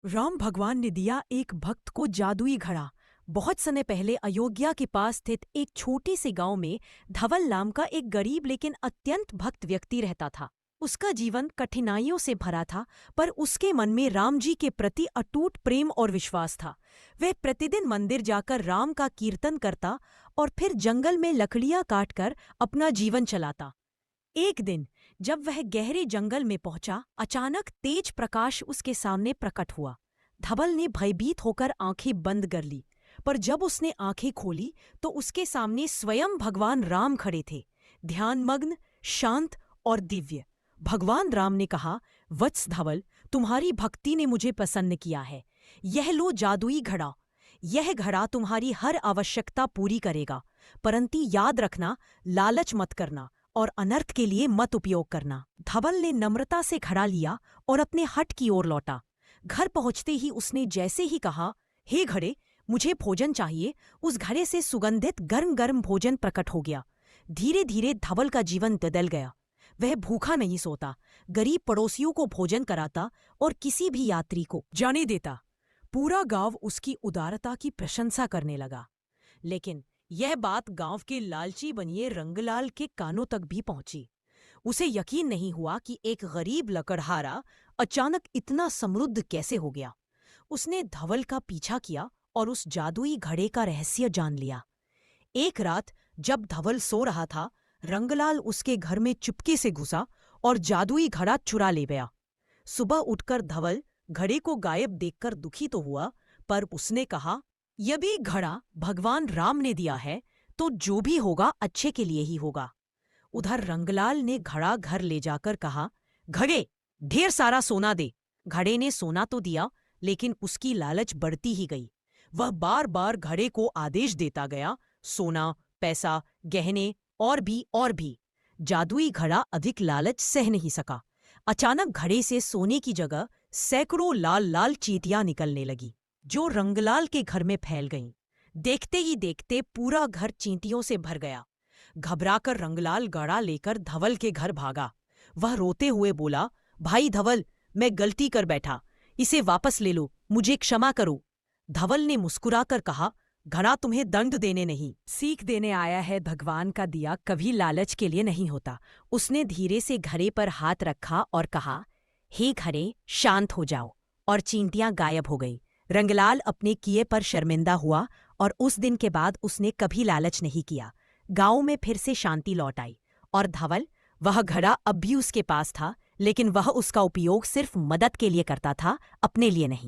राम भगवान ने दिया एक भक्त को जादुई घड़ा। बहुत समय पहले अयोध्या के पास स्थित एक छोटे से गांव में धवल नाम का एक गरीब लेकिन अत्यंत भक्त व्यक्ति रहता था। उसका जीवन कठिनाइयों से भरा था, पर उसके मन में राम जी के प्रति अटूट प्रेम और विश्वास था। वह प्रतिदिन मंदिर जाकर राम का कीर्तन करता और फिर जंगल में लकड़ियां काटकर अपना जीवन चलाता। एक दिन जब वह गहरे जंगल में पहुंचा, अचानक तेज प्रकाश उसके सामने प्रकट हुआ। धवल ने भयभीत होकर आंखें बंद कर ली, पर जब उसने आंखें खोली तो उसके सामने स्वयं भगवान राम खड़े थे, ध्यानमग्न, शांत और दिव्य। भगवान राम ने कहा, वत्स धवल, तुम्हारी भक्ति ने मुझे प्रसन्न किया है। यह लो जादुई घड़ा। यह घड़ा तुम्हारी हर आवश्यकता पूरी करेगा, परंतु याद रखना, लालच मत करना और अनर्थ के लिए मत उपयोग करना। धवल ने नम्रता से घड़ा लिया और अपने हट की ओर लौटा। घर पहुंचते ही उसने जैसे ही कहा, हे घड़े, मुझे भोजन चाहिए, उस घड़े से सुगंधित गर्म गर्म भोजन प्रकट हो गया। धीरे धीरे धवल का जीवन बदल गया। वह भूखा नहीं सोता, गरीब पड़ोसियों को भोजन कराता और किसी भी यात्री को जाने देता। पूरा गांव उसकी उदारता की प्रशंसा करने लगा। लेकिन यह बात गांव के लालची बनिए रंगलाल के कानों तक भी पहुंची। उसे यकीन नहीं हुआ कि एक गरीब लकड़हारा अचानक इतना समृद्ध कैसे हो गया। उसने धवल का पीछा किया और उस जादुई घड़े का रहस्य जान लिया। एक रात जब धवल सो रहा था, रंगलाल उसके घर में चुपके से घुसा और जादुई घड़ा चुरा ले गया। सुबह उठकर धवल घड़े को गायब देखकर दुखी तो हुआ, पर उसने कहा, यदि घड़ा भगवान राम ने दिया है तो जो भी होगा अच्छे के लिए ही होगा। उधर रंगलाल ने घड़ा घर ले जाकर कहा, घड़े, ढेर सारा सोना दे। घड़े ने सोना तो दिया, लेकिन उसकी लालच बढ़ती ही गई। वह बार बार घड़े को आदेश देता गया, सोना, पैसा, गहने और भी। जादुई घड़ा अधिक लालच सह नहीं सका। अचानक घड़े से सोने की जगह सैकड़ों लाल लाल चींटियां निकलने लगी, जो रंगलाल के घर में फैल गईं। देखते ही देखते पूरा घर चींटियों से भर गया। घबराकर रंगलाल घड़ा लेकर धवल के घर भागा। वह रोते हुए बोला, भाई धवल, मैं गलती कर बैठा, इसे वापस ले लो, मुझे क्षमा करो। धवल ने मुस्कुराकर कहा, घड़ा तुम्हें दंड देने नहीं, सीख देने आया है। भगवान का दिया कभी लालच के लिए नहीं होता। उसने धीरे से घड़े पर हाथ रखा और कहा, हे घड़े, शांत हो जाओ, और चींटियां गायब हो गई। रंगलाल अपने किए पर शर्मिंदा हुआ और उस दिन के बाद उसने कभी लालच नहीं किया। गांव में फिर से शांति लौट आई और धवल, वह घड़ा अब भी उसके पास था, लेकिन वह उसका उपयोग सिर्फ मदद के लिए करता था, अपने लिए नहीं।